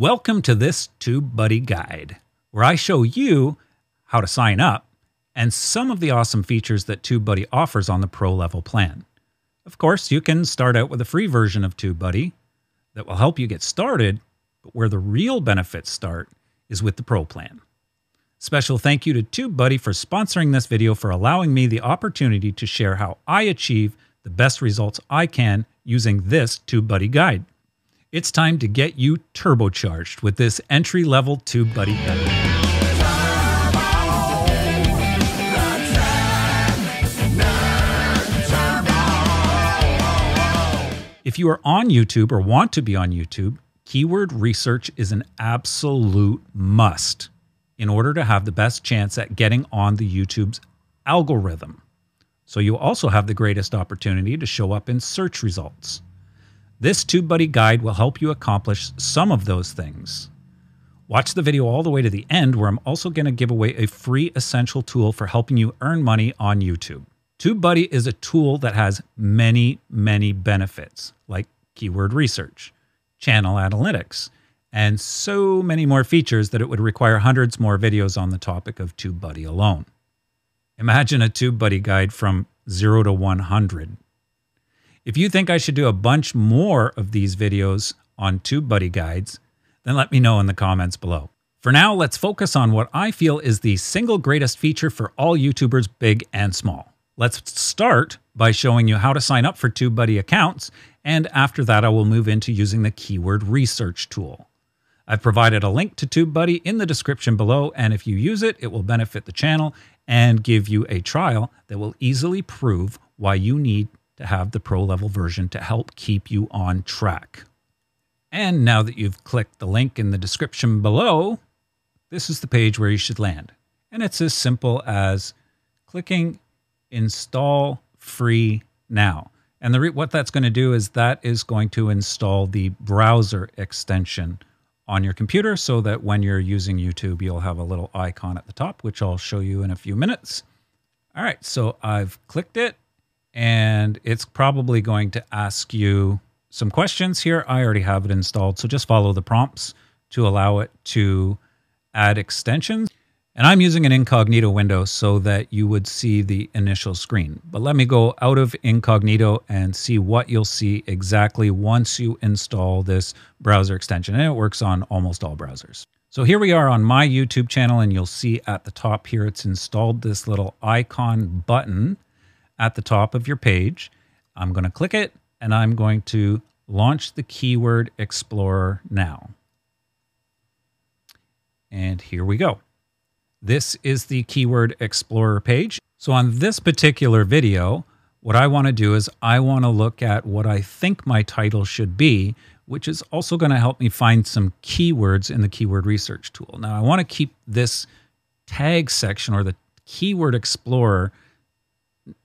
Welcome to this TubeBuddy guide, where I show you how to sign up and some of the awesome features that TubeBuddy offers on the pro level plan. Of course, you can start out with a free version of TubeBuddy that will help you get started, but where the real benefits start is with the pro plan. Special thank you to TubeBuddy for sponsoring this video, for allowing me the opportunity to share how I achieve the best results I can using this TubeBuddy guide. It's time to get you turbocharged with this entry-level TubeBuddy guide. If you are on YouTube or want to be on YouTube, keyword research is an absolute must in order to have the best chance at getting on the YouTube's algorithm. So you also have the greatest opportunity to show up in search results. This TubeBuddy guide will help you accomplish some of those things. Watch the video all the way to the end, where I'm also going to give away a free essential tool for helping you earn money on YouTube. TubeBuddy is a tool that has many benefits, like keyword research, channel analytics, and so many more features that it would require hundreds more videos on the topic of TubeBuddy alone. Imagine a TubeBuddy guide from 0 to 100. If you think I should do a bunch more of these videos on TubeBuddy guides, then let me know in the comments below. For now, let's focus on what I feel is the single greatest feature for all YouTubers, big and small. Let's start by showing you how to sign up for TubeBuddy accounts, and after that I will move into using the keyword research tool. I've provided a link to TubeBuddy in the description below, and if you use it, it will benefit the channel and give you a trial that will easily prove why you need to have the pro level version to help keep you on track. And now that you've clicked the link in the description below, this is the page where you should land. And it's as simple as clicking install free now. And what that's going to do is that is going to install the browser extension on your computer, so that when you're using YouTube, you'll have a little icon at the top, which I'll show you in a few minutes. All right, so I've clicked it, and it's probably going to ask you some questions here. I already have it installed, so just follow the prompts to allow it to add extensions. And I'm using an incognito window so that you would see the initial screen. But let me go out of incognito and see what you'll see exactly once you install this browser extension. And it works on almost all browsers. So here we are on my YouTube channel, and you'll see at the top here, it's installed this little icon button at the top of your page. I'm going to click it, and I'm going to launch the Keyword Explorer now. And here we go. This is the Keyword Explorer page. So on this particular video, what I want to do is I want to look at what I think my title should be, which is also going to help me find some keywords in the keyword research tool. Now I want to keep this tag section, or the Keyword Explorer,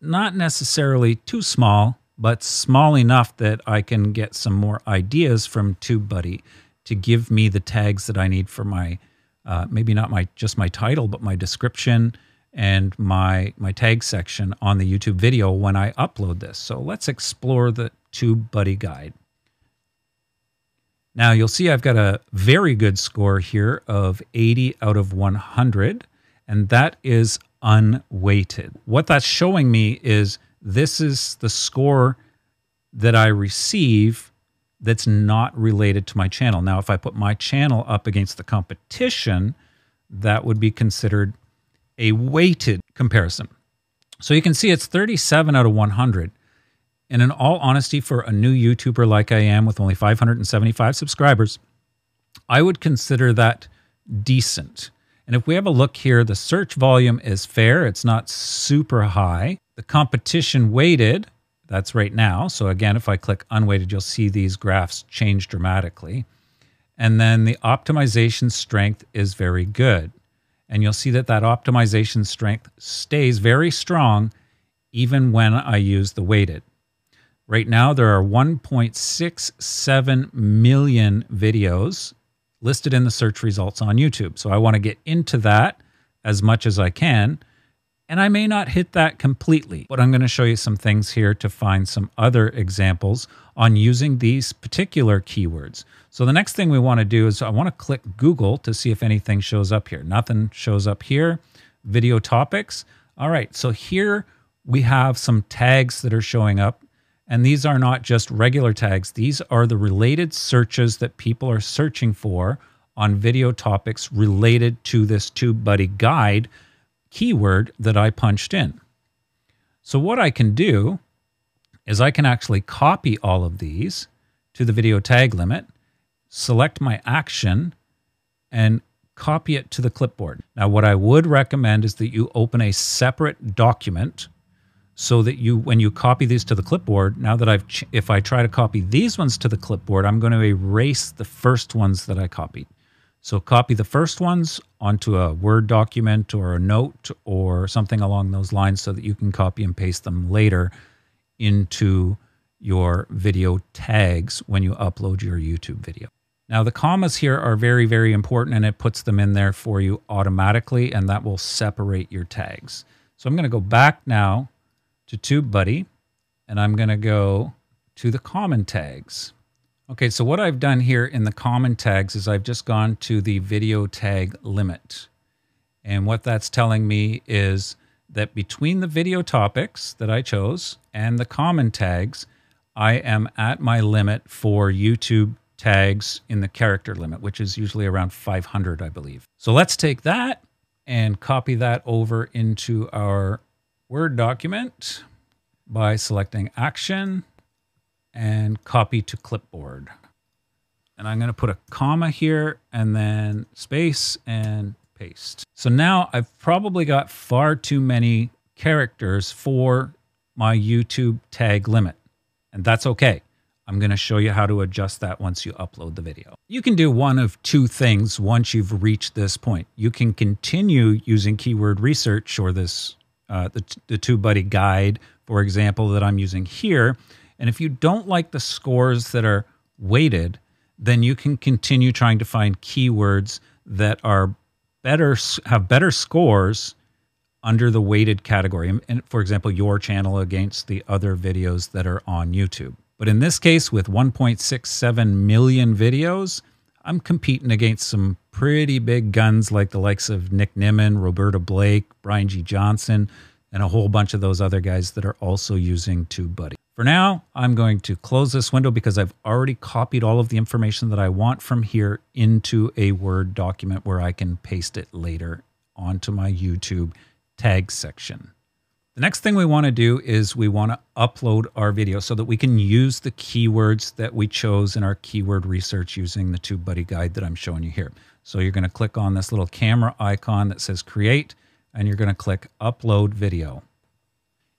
not necessarily too small, but small enough that I can get some more ideas from TubeBuddy to give me the tags that I need for my maybe not just my title, but my description and my tag section on the YouTube video when I upload this. So let's explore the TubeBuddy guide. Now you'll see I've got a very good score here of 80 out of 100, and that is unweighted. What that's showing me is this is the score that I receive that's not related to my channel. Now, if I put my channel up against the competition, that would be considered a weighted comparison. So you can see it's 37 out of 100. And in all honesty, for a new YouTuber like I am with only 575 subscribers, I would consider that decent. And if we have a look here, the search volume is fair. It's not super high. The competition weighted, that's right now. So again, if I click unweighted, you'll see these graphs change dramatically. And then the optimization strength is very good. And you'll see that that optimization strength stays very strong even when I use the weighted. Right now, there are 1.67 million videos listed in the search results on YouTube. So I want to get into that as much as I can. And I may not hit that completely, but I'm going to show you some things here to find some other examples on using these particular keywords. So the next thing we want to do is I want to click Google to see if anything shows up here. Nothing shows up here. Video topics. All right, so here we have some tags that are showing up. And these are not just regular tags. These are the related searches that people are searching for on video topics related to this TubeBuddy guide keyword that I punched in. So what I can do is I can actually copy all of these to the video tag limit, select my action, and copy it to the clipboard. Now, what I would recommend is that you open a separate document so that when you copy these to the clipboard, now that if I try to copy these ones to the clipboard, I'm going to erase the first ones that I copied. So copy the first ones onto a Word document or a note or something along those lines so that you can copy and paste them later into your video tags when you upload your YouTube video. Now the commas here are very, very important, and it puts them in there for you automatically, and that will separate your tags. So I'm going to go back now to TubeBuddy, and I'm going to go to the common tags. Okay, so what I've done here in the common tags is I've just gone to the video tag limit. And what that's telling me is that between the video topics that I chose and the common tags, I am at my limit for YouTube tags in the character limit, which is usually around 500, I believe. So let's take that and copy that over into our Word document by selecting Action and Copy to Clipboard. And I'm going to put a comma here and then space and paste. So now I've probably got far too many characters for my YouTube tag limit, and that's okay. I'm going to show you how to adjust that once you upload the video. You can do one of two things once you've reached this point. You can continue using keyword research or this the TubeBuddy guide, for example, that I'm using here. And if you don't like the scores that are weighted, then you can continue trying to find keywords that are better, have better scores under the weighted category. And for example, your channel against the other videos that are on YouTube. But in this case, with 1.67 million videos, I'm competing against some pretty big guns like the likes of Nick Nimmin, Roberta Blake, Brian G. Johnson, and a whole bunch of those other guys that are also using TubeBuddy. For now, I'm going to close this window because I've already copied all of the information that I want from here into a Word document where I can paste it later onto my YouTube tag section. The next thing we want to do is we want to upload our video so that we can use the keywords that we chose in our keyword research using the TubeBuddy guide that I'm showing you here. So you're going to click on this little camera icon that says Create, and you're going to click Upload Video.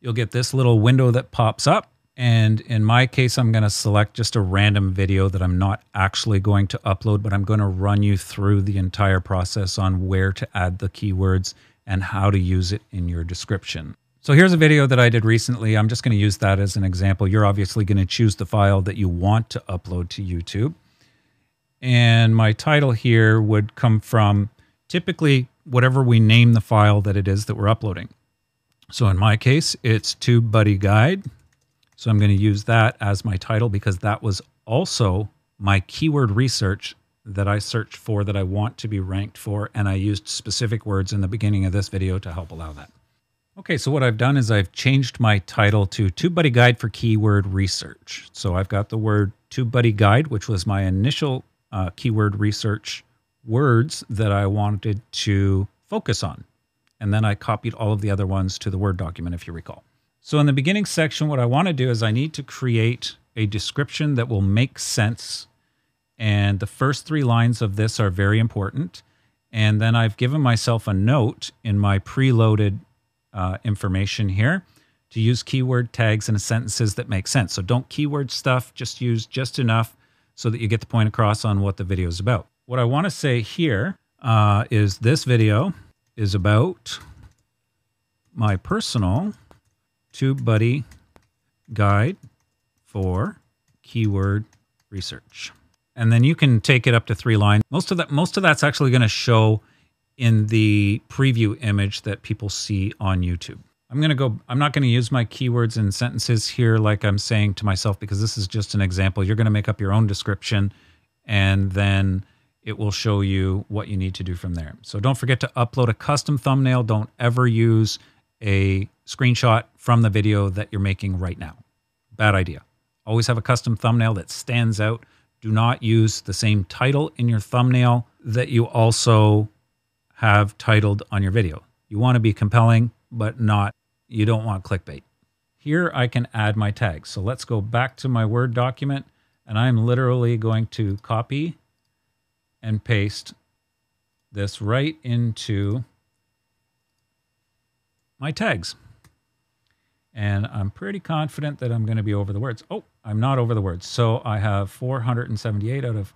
You'll get this little window that pops up. And in my case, I'm going to select just a random video that I'm not actually going to upload, but I'm going to run you through the entire process on where to add the keywords and how to use it in your description. So here's a video that I did recently. I'm just going to use that as an example. You're obviously going to choose the file that you want to upload to YouTube. And my title here would come from typically whatever we name the file that it is that we're uploading. So in my case, it's TubeBuddy Guide. So I'm going to use that as my title because that was also my keyword research that I searched for that I want to be ranked for. And I used specific words in the beginning of this video to help allow that. Okay, so what I've done is I've changed my title to TubeBuddy Guide for Keyword Research. So I've got the word TubeBuddy Guide, which was my initial keyword research words that I wanted to focus on. And then I copied all of the other ones to the Word document, if you recall. So in the beginning section, what I want to do is I need to create a description that will make sense. And the first 3 lines of this are very important. And then I've given myself a note in my preloaded information here to use keyword tags and sentences that make sense. So don't keyword stuff, just use just enough so that you get the point across on what the video is about. What I want to say here is this video is about my personal TubeBuddy guide for keyword research. And then you can take it up to 3 lines. Most of that's actually going to show in the preview image that people see on YouTube. I'm not going to use my keywords and sentences here like I'm saying to myself, because this is just an example. You're going to make up your own description, and then it will show you what you need to do from there. So don't forget to upload a custom thumbnail. Don't ever use a screenshot from the video that you're making right now. Bad idea. Always have a custom thumbnail that stands out. Do not use the same title in your thumbnail that you also have titled on your video. You want to be compelling, but you don't want clickbait. Here I can add my tags. So let's go back to my Word document, and I'm literally going to copy and paste this right into my tags. And I'm pretty confident that I'm going to be over the words. Oh, I'm not over the words. So I have 478 out of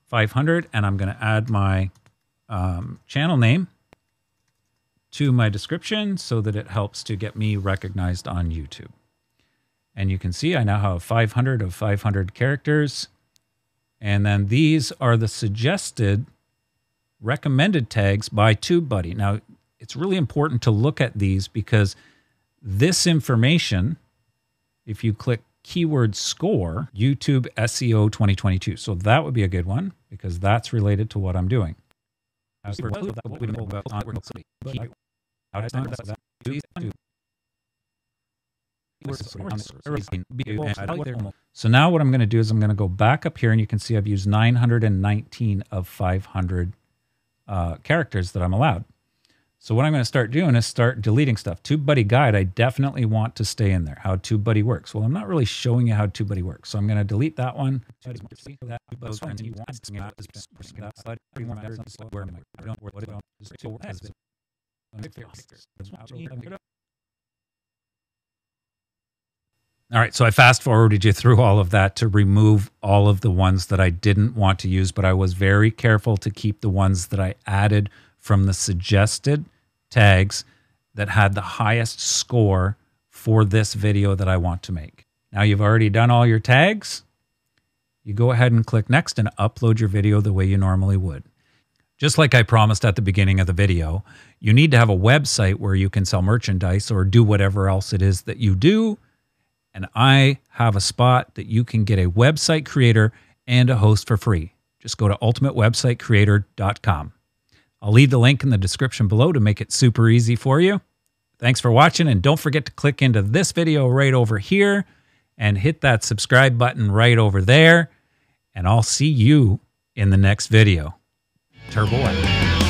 500, and I'm going to add my channel name to my description so that it helps to get me recognized on YouTube. And you can see I now have 500 of 500 characters. And then these are the suggested recommended tags by TubeBuddy. Now, it's really important to look at these because this information, if you click keyword score, YouTube SEO 2022. So that would be a good one because that's related to what I'm doing. So now what I'm going to do is I'm going to go back up here, and you can see I've used 919 of 500 characters that I'm allowed. So what I'm going to start doing is start deleting stuff. TubeBuddy guide, I definitely want to stay in there. How TubeBuddy works. Well, I'm not really showing you how TubeBuddy works. So I'm going to delete that one. All right, so I fast forwarded you through all of that to remove all of the ones that I didn't want to use, but I was very careful to keep the ones that I added from the suggested tags that had the highest score for this video that I want to make. Now you've already done all your tags. You go ahead and click next and upload your video the way you normally would. Just like I promised at the beginning of the video, you need to have a website where you can sell merchandise or do whatever else it is that you do. And I have a spot that you can get a website creator and a host for free. Just go to ultimatewebsitecreator.com. I'll leave the link in the description below to make it super easy for you. Thanks for watching, and don't forget to click into this video right over here and hit that subscribe button right over there, and I'll see you in the next video. Turbo out.